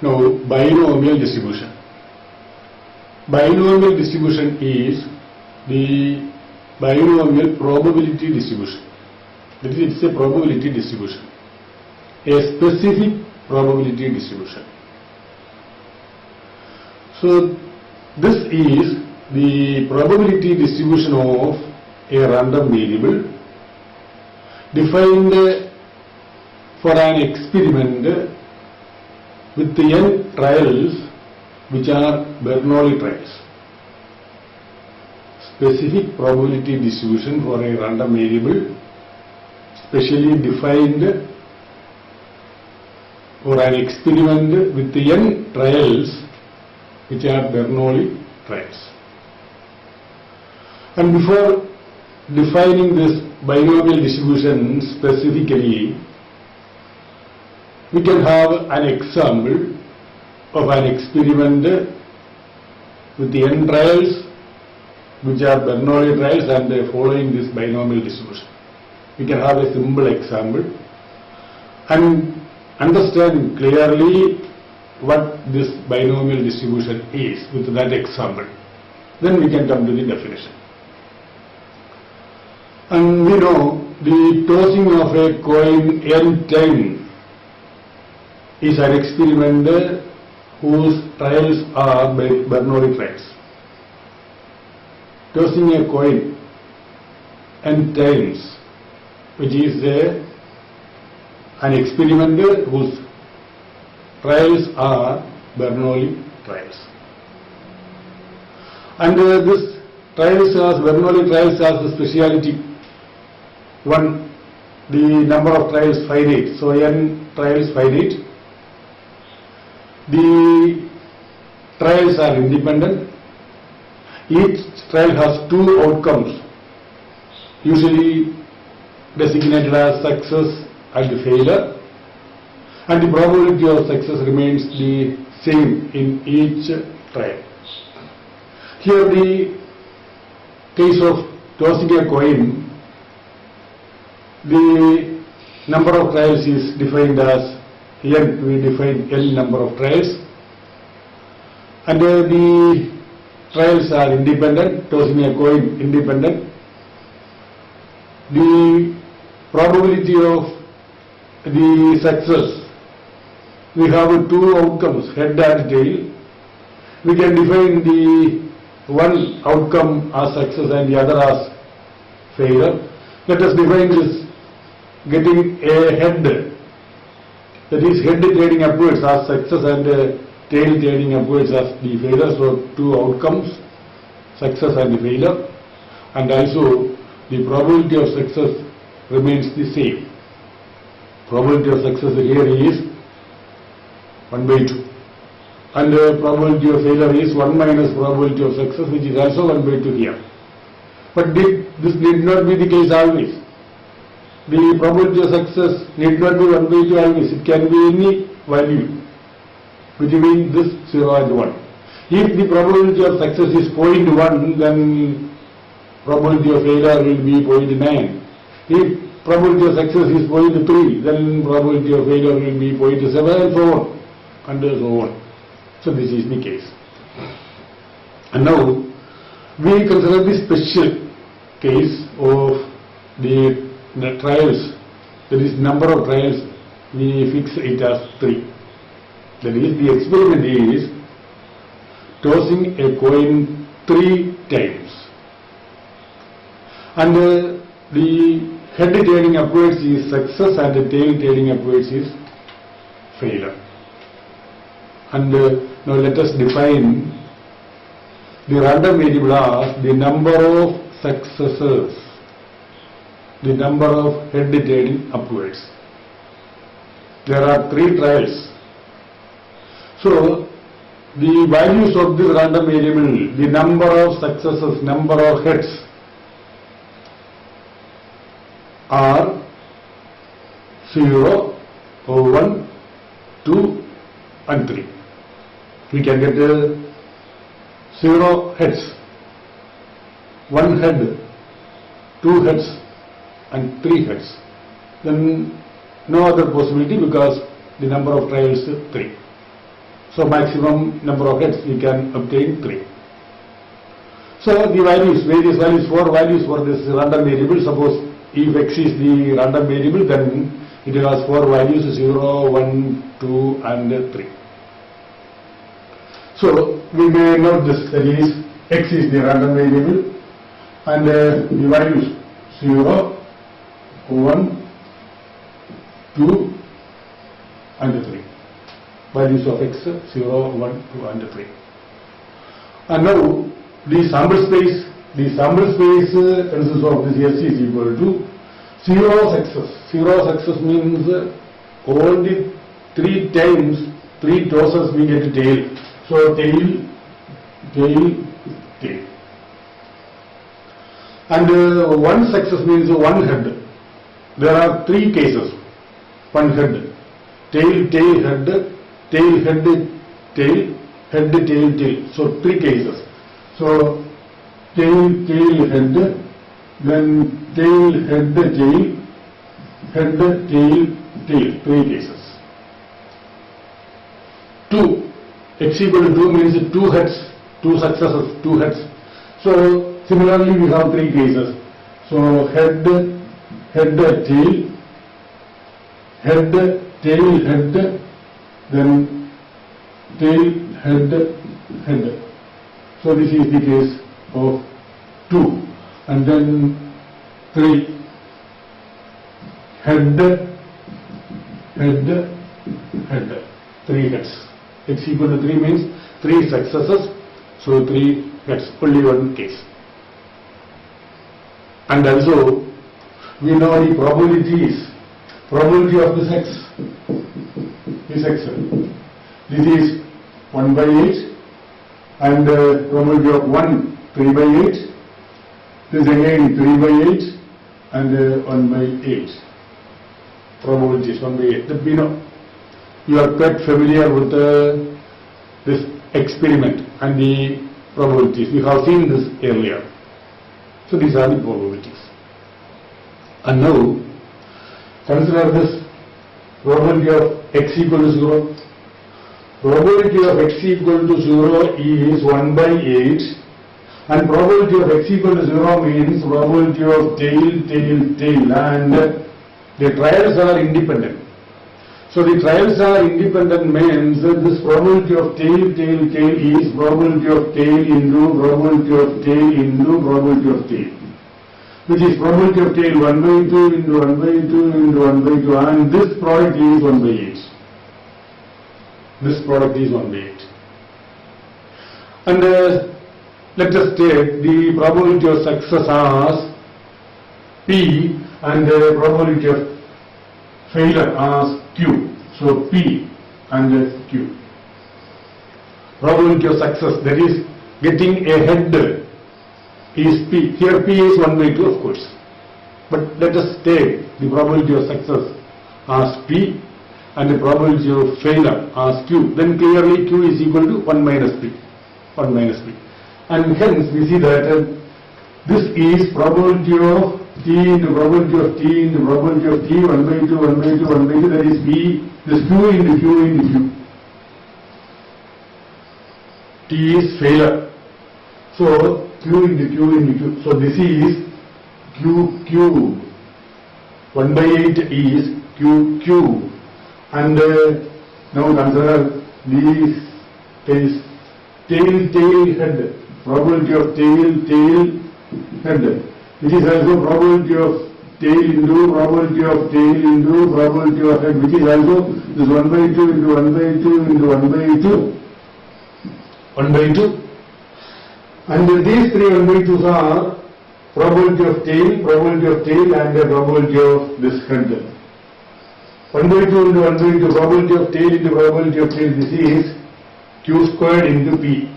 Now, binomial distribution. Binomial distribution is the binomial probability distribution. That is, it's a probability distribution, a specific probability distribution. So, this is the probability distribution of a random variable defined for an experiment with n trials which are Bernoulli trials. Specific probability distribution for a random variable specially defined for an experiment with n trials which are Bernoulli trials. And before defining this binomial distribution specifically, we can have an example of an experiment with the n trials which are Bernoulli trials and following this binomial distribution. We can have a simple example and understand clearly what this binomial distribution is with that example. Then we can come to the definition. And we know the tossing of a coin n times is an experiment whose trials are Bernoulli trials. Tossing a coin n times, which is an experiment whose trials are Bernoulli trials. And this trials as Bernoulli trials has the speciality. One, the number of trials finite, so n trials finite. The trials are independent. Each trial has two outcomes, usually designated as success and failure, and the probability of success remains the same in each trial. Here the case of tossing a coin, the number of trials is defined as n, we define n number of trials, and the trials are independent, tossing a coin independent. The probability of the success, we have two outcomes, head and tail. We can define the one outcome as success and the other as failure. Let us define this getting a head, that is head turning upwards as success and tail turning upwards as the failure. So two outcomes, success and failure, and also the probability of success remains the same. Probability of success here is 1 by 2, and probability of failure is 1 minus probability of success, which is also 1 by 2 here. But this need not be the case always. The probability of success need not be 1 by 2 always. It can be any value between this 0 and 1. If the probability of success is 0.1, then probability of failure will be 0.9. If probability of success is 0.3, then probability of failure will be 0.7 and so on, and so on. So this is the case. And now we consider the special case of the trials, that is number of trials, we fix it as 3. That is, the experiment is tossing a coin 3 times, and the head turning upwards is success and the tail turning upwards is failure. And now let us define the random variable as the number of successes, the number of head turning upwards. There are 3 trials. So the values of this random variable, the number of successes, number of heads, are 0, 1, 2 and 3. We can get 0 heads, 1 head, 2 heads and 3 heads. Then no other possibility because the number of trials is 3. So maximum number of heads we can obtain 3. So the values, various values, 4 values for this random variable. Suppose if x is the random variable, then it has 4 values, 0, 1, 2 and 3. So we may note this, that is x is the random variable and the values 0, 1, 2 and 3. Values of x 0, 1, 2 and 3. And now the sample space consists of this S is equal to 0 success. 0 success means only 3 times, 3 tosses we get tail. So tail, tail, tail. And 1 success means 1 head. There are 3 cases. 1 head. Tail, tail, head, tail, head, tail, head, tail, tail. So 3 cases. So tail, tail, head, then tail, head, tail, head, tail, tail. 3 cases. 2. X equal to 2 means 2 heads, 2 successes, 2 heads. So similarly we have 3 cases. So head, head, tail, head, tail, head, then tail, head, head. So this is the case of 2. And then 3. Head, head, head. 3 heads. X equal to 3 means 3 successes, so 3 heads, only 1 case. And also, we know the probabilities, probability of this x is x. This is 1 by 8 and probability of 1, 3 by 8. This again 3 by 8 and 1 by 8. Probabilities 1 by 8. That we know. You are quite familiar with this experiment and the probabilities. We have seen this earlier. So these are the probabilities. And now consider this probability of x equal to 0. Probability of x equal to 0 is 1 by 8 and probability of x equal to 0 means probability of tail, tail, tail, and the trials are independent. So the trials are independent means that this probability of tail, tail, tail is probability of tail into probability of tail into probability of tail, which is probability of tail 1 by 2 into 1 by 2 into 1 by 2, and this product is 1 by 8. This product is 1 by 8. And let us take the probability of success as P and the probability of failure as Q. So P and Q. Probability of success, that is getting a head, is P. Here P is 1 by 2 of course. But let us take the probability of success as P and the probability of failure as Q. Then clearly Q is equal to 1 minus P. 1 minus P. And hence we see that this is probability of T into probability of T into probability of T 1 by 2, 1 by 2, 1 by 2, that is P, this Q into Q into Q. T is failure. So Q into Q into Q. So this is Q Q. 1 by 8 is Q Q. And now consider this case tail, tail, head. Probability of tail, tail, head. Which is also probability of tail into probability of tail into probability of head, which is also this 1 by 2 into 1 by 2 into 1 by 2. 1 by 2. And these 3 1 by 2s are probability of tail and the probability of this head. 1 by 2 into 1 by 2, probability of tail into probability of tail, this is Q squared into P.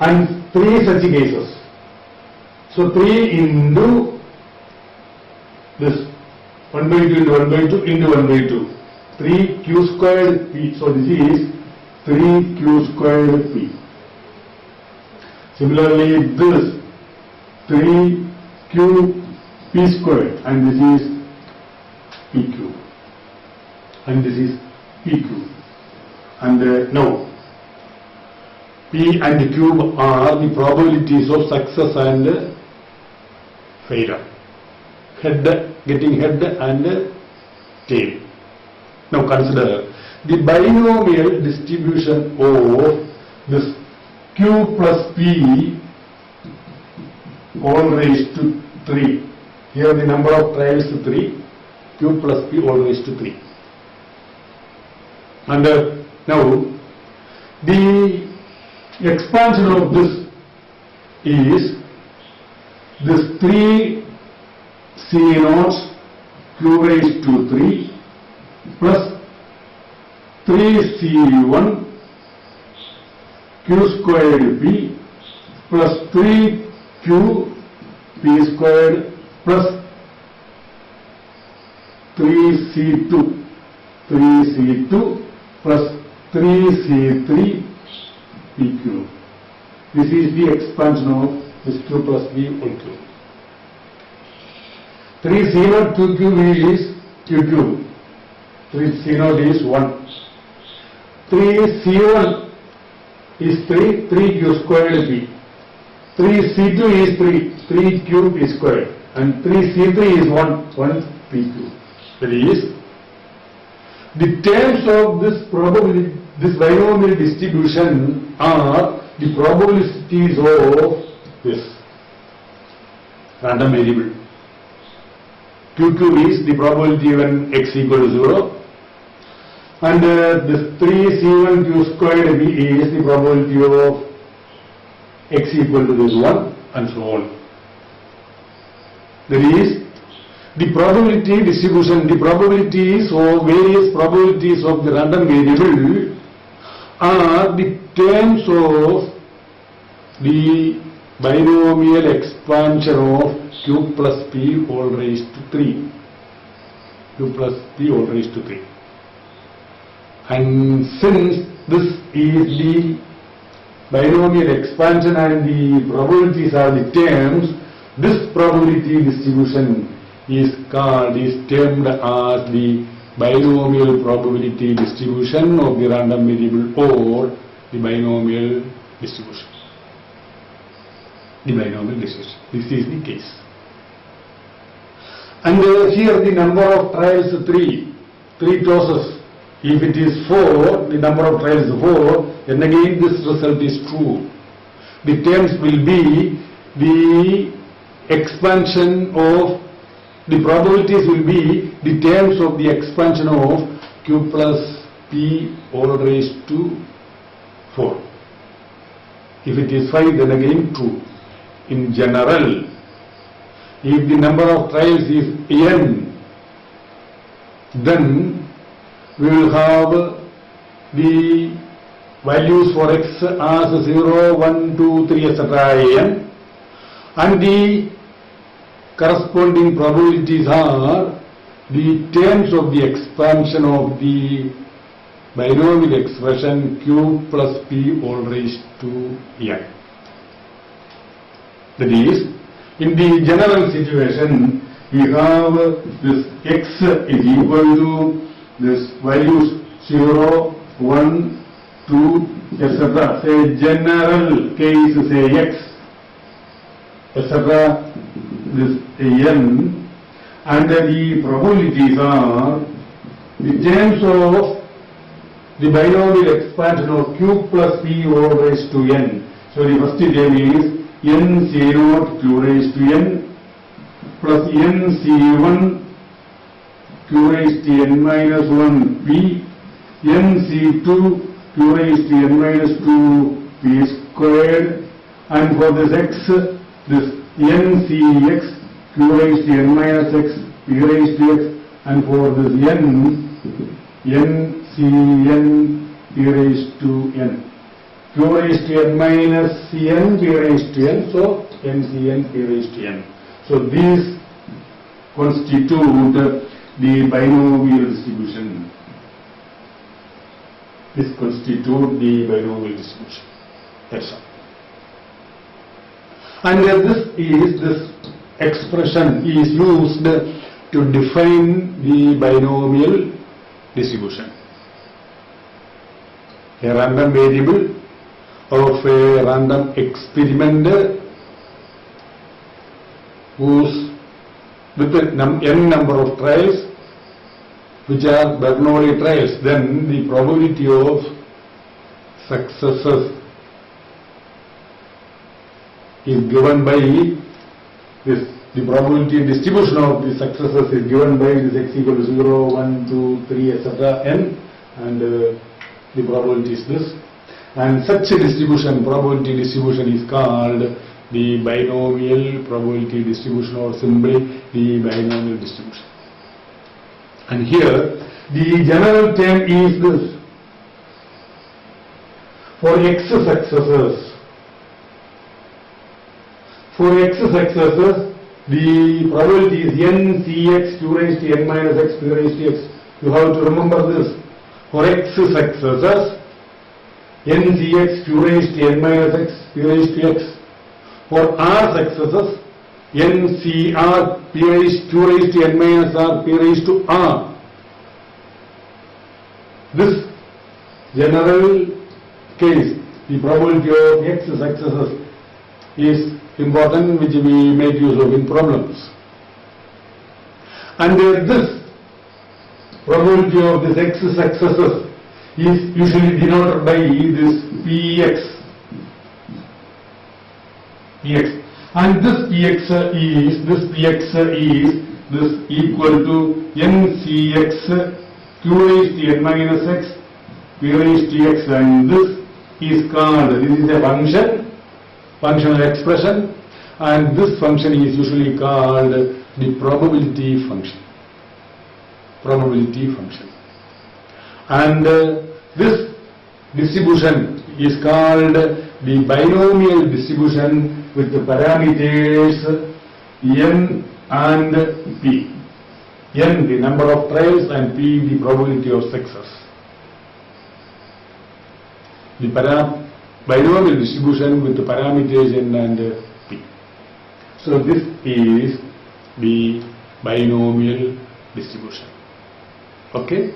And 3 such cases. So 3 into this 1 by 2 into 1 by 2 into 1 by 2. 3 Q squared P. So this is 3 Q squared P. Similarly this 3 Q P squared, and this is PQ. And this is PQ. And now, P and Q are the probabilities of success and failure. Getting head and tail. Now consider the binomial distribution of this Q plus P all raised to 3. Here the number of trials 3, Q plus P all raised to 3. And now the expansion of this is this 3 C naught Q raised to 3 plus 3C1 Q squared P plus 3Q P squared plus 3C2 plus 3C3 PQ. This is the expansion of this Q plus P whole cube. 3C0 QQ is QQ. 3C0 is 1. 3C1 is 3, 3Q squared P. 3C2 is 3, 3Q P squared. And 3C3 is 1, 1PQ. That is, the terms of this binomial distribution are the probabilities of this random variable. QQ is the probability when x equal to 0, and this 3C1 Q squared B is the probability of x equal to this 1, and so on. That is, the probability distribution, the probabilities or various probabilities of the random variable are the terms of the binomial expansion of Q plus P all raised to 3. Q plus P all raised to 3. And since this is the binomial expansion and the probabilities are the terms, this probability distribution is termed as the binomial probability distribution of the random variable or the binomial distribution. The binomial distribution. This is the case. And here the number of trials 3 tosses. If it is 4, the number of trials is 4, then again this result is true. The terms will be the expansion of, the probabilities will be the terms of the expansion of Q plus P all raised to 4. If it is 5, then again true. In general, if the number of trials is n, then we will have the values for x as 0, 1, 2, 3, etc. n, and the corresponding probabilities are the terms of the expansion of the binomial expression Q plus P all raised to n. That is, in the general situation, we have this x is equal to this values 0, 1, 2, etc. Say general case, say x, etc. This n, and the probabilities are the terms of the binomial expansion of Q plus P all raised to n. So the first term is n C0 Q raised to n plus n C1 Q raised to n minus 1 P, n C2 Q raised to n minus 2 P squared, and for this x, this n Cx Q raised to n minus x P raised to x, and for this n Cn P raised to n. Q raised to n minus Cn P raised to n, so n Cn P raised to n. So these constitute the binomial distribution. This constitute the binomial distribution. That's all. And this expression is used to define the binomial distribution. a random variable of a random experiment whose with n number of trials which are Bernoulli trials, then the probability of successes is given by this. The probability distribution of the successes is given by this x equal to 0, 1, 2, 3, etc. n, and the probability is this. And such a distribution, probability distribution, is called the binomial probability distribution, or simply the binomial distribution. And here the general term is this: for x successes, the probability is n Cx q raised to n minus x p raised to x. You have to remember this. For x successes, n Cx q raised to n minus x p raised to x. For r successes, n Cr p raised q raised to n minus r p raised to r. This general case, the probability of x successes, is important, which we make use of in problems. And this probability of this x successes is usually denoted by this px. And this px is equal to n Cx q raised to n minus x p raised to x, and this is called, this is a functional expression, and this function is usually called the probability function. And this distribution is called the binomial distribution with the parameters n and p. N, the number of trials, and p, the probability of success. The binomial distribution with the parameters n and p. So this is the binomial distribution. Okay?